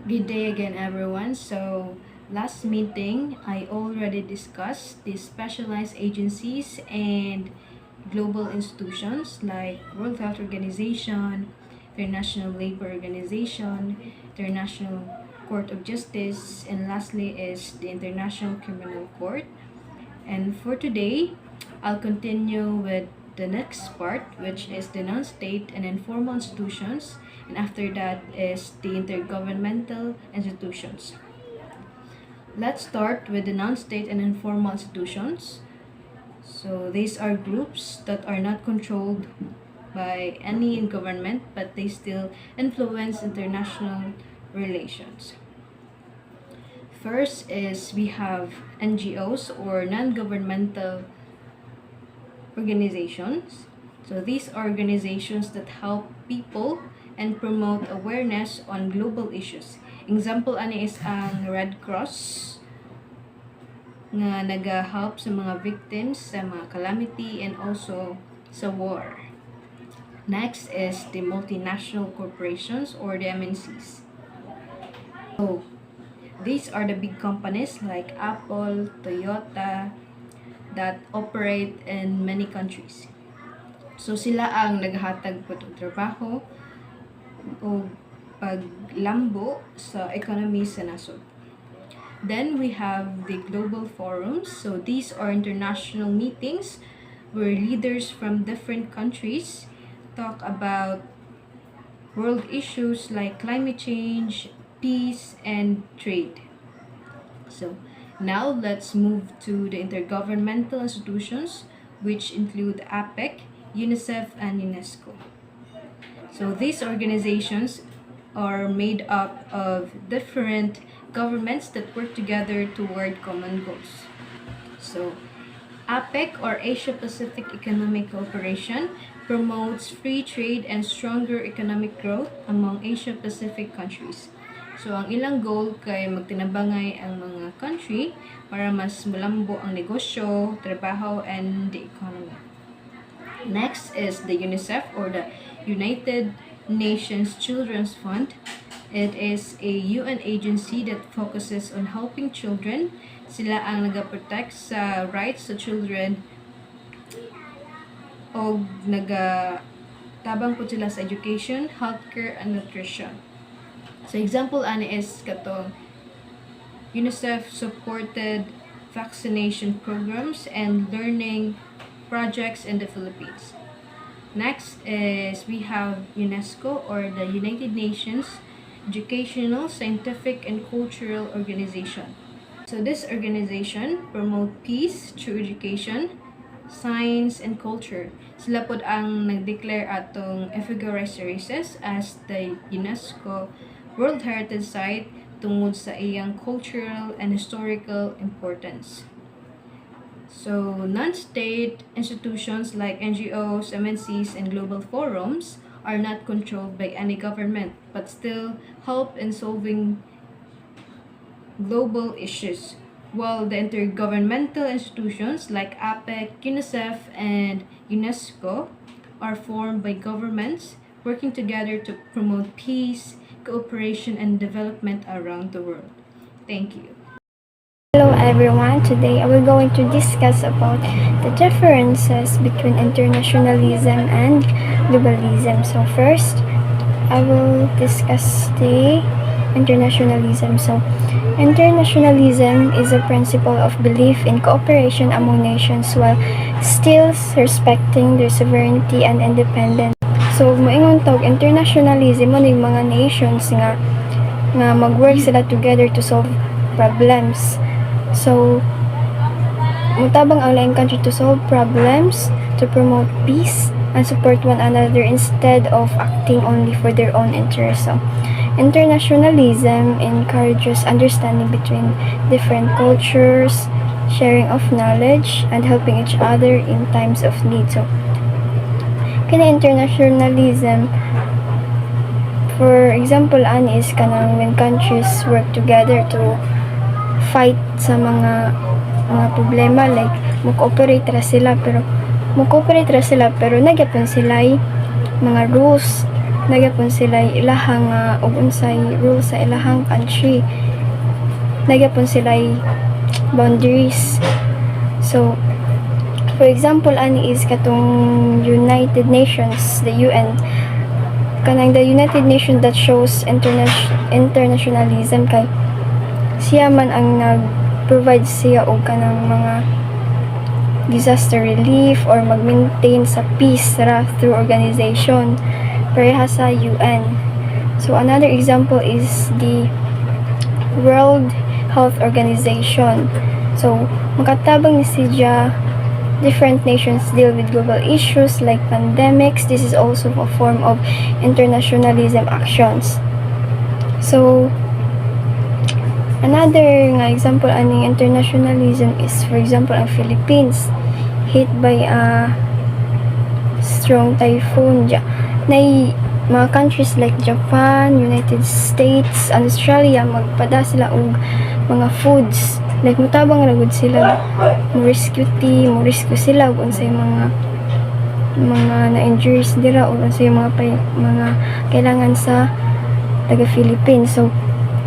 Good day again, everyone. So, last meeting, I already discussed the specialized agencies and global institutions like World Health Organization, International Labor Organization, International Court of Justice, and lastly is the International Criminal Court. And for today, I'll continue with the next part, which is the non-state and informal institutions, and after that is the intergovernmental institutions. Let's start with the non-state and informal institutions. So these are groups that are not controlled by any government, but they still influence international relations. First is we have NGOs or non-governmental organizations. So these are organizations that help people and promote awareness on global issues. Example ani is ang Red Cross nga nag-help sa mga victims sa mga calamity and also sa war. Next is the multinational corporations or the MNCs. So these are the big companies like Apple, Toyota, that operate in many countries. So sila ang naghatag po ng trabaho o paglambo sa economy sa nasod. Then we have the global forums. So these are international meetings where leaders from different countries talk about world issues like climate change, peace, and trade. So now let's move to the intergovernmental institutions, which include APEC, UNICEF, and UNESCO. So these organizations are made up of different governments that work together toward common goals. So APEC or Asia Pacific Economic Cooperation promotes free trade and stronger economic growth among Asia Pacific countries. So, ang ilang goal kay magtinabangay ang mga country para mas malambo ang negosyo, trabaho, and the economy. Next is the UNICEF or the United Nations Children's Fund. It is a UN agency that focuses on helping children. Sila ang nag-protect sa rights sa children o nag-tabang po sila sa education, healthcare, and nutrition. So example ani is katong UNICEF supported vaccination programs and learning projects in the Philippines. Next is we have UNESCO or the United Nations Educational, Scientific, and Cultural Organization. So this organization promote peace through education, science, and culture. Sila pod ang nag-declare atong Ephemeris races as the UNESCO World Heritage Site tungod sa iyang cultural and historical importance. So, non-state institutions like NGOs, MNCs, and global forums are not controlled by any government but still help in solving global issues, while the intergovernmental institutions like APEC, UNICEF, and UNESCO are formed by governments working together to promote peace, cooperation, and development around the world. Thank you. Hello everyone, today I will going to discuss about the differences between internationalism and globalism. So first, I will discuss the internationalism. So internationalism is a principle of belief in cooperation among nations while still respecting their sovereignty and independence. So moingon tawag internationalism mo ning mga nations nga mag-work sila together to solve problems. So mutabang ang laing country to solve problems, to promote peace, and support one another instead of acting only for their own interests. So internationalism encourages understanding between different cultures, sharing of knowledge, and helping each other in times of need. So kini internationalism, for example, ani is kanang when countries work together to fight sa mga problema, like mo-cooperate ra sila pero nagyapon sila mga rules nagyapon sila ilahang ug unsay rules sa ilahang country, nagyapon sila boundaries. So for example ani is katong United Nations, the UN, kanang the United Nations that shows internationalism kay siya man ang nag-provide siya og kanang mga disaster relief or mag-maintain sa peace ra through organization pareha sa UN. So another example is the World Health Organization. So makatabang ni siya different nations deal with global issues like pandemics. This is also a form of internationalism actions. So another nga example aning internationalism is for example ang Philippines hit by a strong typhoon. Nay mga countries like Japan, United States, and Australia magpada sila og mga foods like mutabang ragud sila mo rescue sila og unsay mga na-injuries dira o unsay mga kailangan sa taga Philippines. So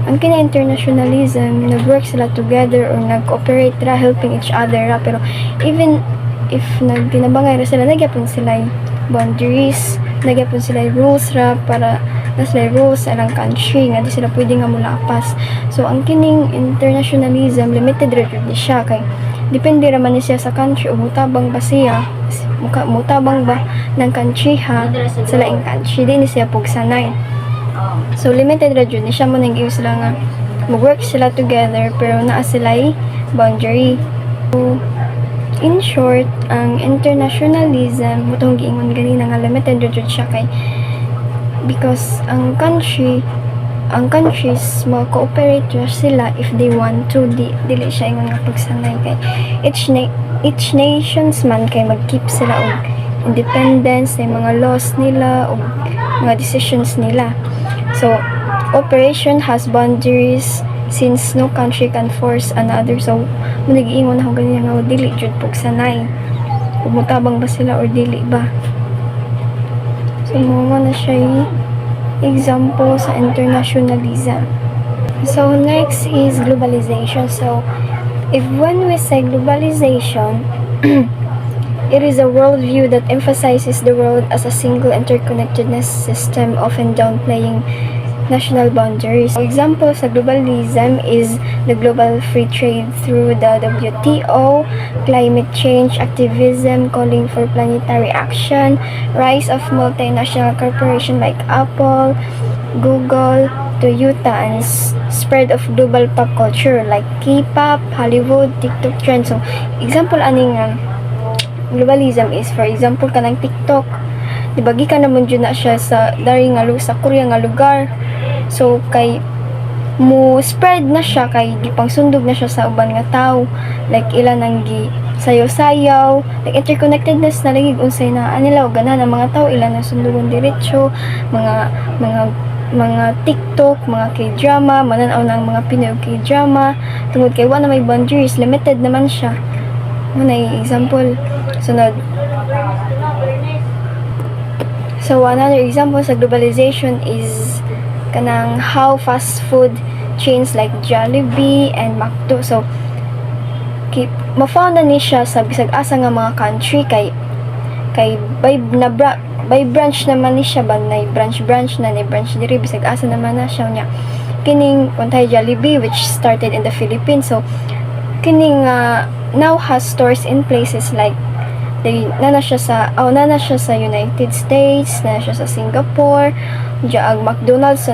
ang kina internationalism, nag-work sila together or nag-cooperate ra, helping each other ra, pero even if nagtinabangay ra sila, nagyapon sila boundaries, nagyapon sila rules ra para na sila rules sa ilang country nga di sila pwede nga mulapas. So ang kining internationalism limited ra jud siya kay depende ra man ni siya sa country o mutabang ba siya mutabang ba ng country ha sa laing country di ni siya pugsanay. So limited ra jud ni siya mo nang sila nga mag-work sila together pero naa sila boundary. So in short, ang internationalism mutong giingon ganina nga limited jud siya kay because ang countries mag-cooperate sila if they want to, dili siya ingon nga pagsanay kay each nations man kay mag-keep sila og independence sa mga laws nila og mga decisions nila. So cooperation has boundaries since no country can force another. So manigiingon ako ganyan nga dili jud pagsanay kung mutabang ba sila or dili ba. So mga na siya example sa internationalism. So next is globalization. So if when we say globalization, it is a worldview that emphasizes the world as a single interconnectedness system, often downplaying national boundaries. For example sa globalism is the global free trade through the WTO, climate change activism calling for planetary action, rise of multinational corporations like Apple, Google, Toyota, and spread of global pop culture like K-pop, Hollywood, TikTok trends. So example aning globalism is for example kanang TikTok, dibagi ka naman dyan na siya sa dari nga sa Korea nga lugar. So kay mo spread na siya kay gipang sundog na siya sa uban nga tao like ilan ang gi sayaw-sayaw like interconnectedness na lagi unsay na anila og gana ng mga tao ilan ang sundugon diretso mga TikTok, mga K-drama, mananaw ng mga Pinoy K-drama tungod kay wala may boundaries, limited naman siya. Muna example sunod. So another example sa globalization is kanang how fast food chains like Jollibee and McDo. So ma-found na ni siya sa bisag asa nga mga country kay by branch naman ni siya ba na branch diri bisag asa naman na siya niya kining kuntay Jollibee which started in the Philippines. So kining now has stores in places like nana siya sa United States, nana siya sa Singapore, ang McDonald's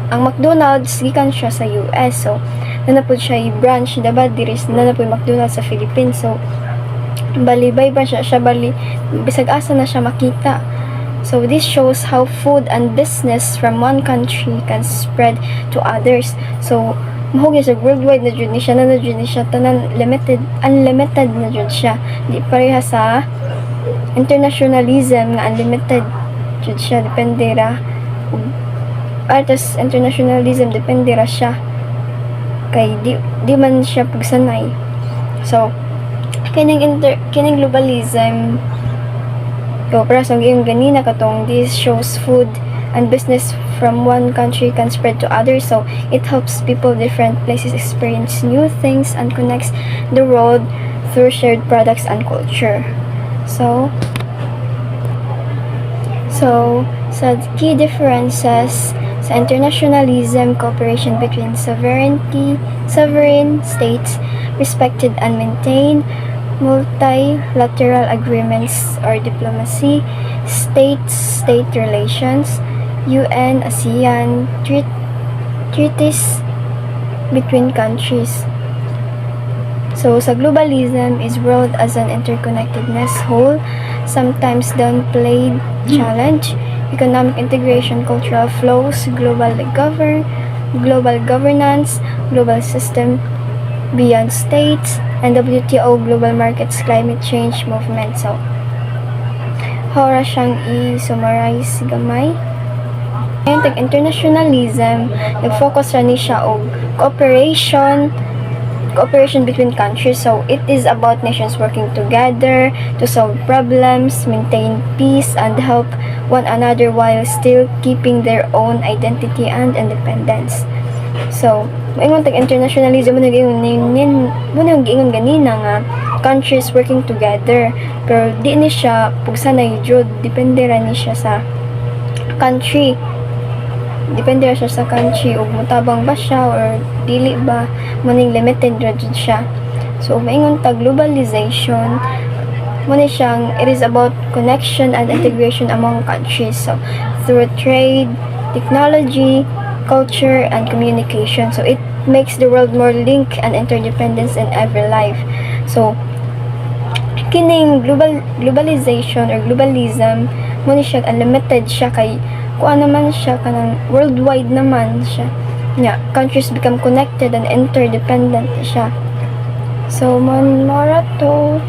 ang McDonald's gikan siya sa US. So nana po siya branch diba diris nana po McDonald's sa Philippines. So bali branch siya bali bisag asa na siya makita. So this shows how food and business from one country can spread to others. So mahog siya worldwide na jud ni siya tanan unlimited na jud siya, di pareha sa internationalism nga unlimited jud siya, depende ra artist internationalism depende ra siya kay di man siya pagsanay. So kining globalism para sa yung ganina katong this shows food and business from one country can spread to others, so it helps people different places experience new things and connects the world through shared products and culture. So sa key differences sa internationalism, cooperation between sovereign states, respected and maintained multilateral agreements or diplomacy, state-state relations, UN, ASEAN, treaties between countries. So, sa globalism is world as an interconnectedness whole, sometimes downplayed challenge, economic integration, cultural flows, global governance, global system beyond states, and WTO, global markets, climate change movement. So, how ra siyang i-summarize gamay? Ngayon, internationalism, nag-focus ra ni siya og cooperation between countries. So it is about nations working together to solve problems, maintain peace, and help one another while still keeping their own identity and independence. So, maingon tag internationalism mo nang giingon ganina nga countries working together, pero di ni siya pugsanay jud, depende ra ni siya sa country. Depende siya sa country ug mutabang ba siya or dili ba, maning limited ra jud siya. So maingon ta globalization mo ni siyang it is about connection and integration among countries, so through trade, technology, culture, and communication. So it makes the world more linked and interdependence in every life. So kining globalization or globalism mo ni siya unlimited siya kay kuan naman siya kanang worldwide naman siya. Countries become connected and interdependent siya. So, mora to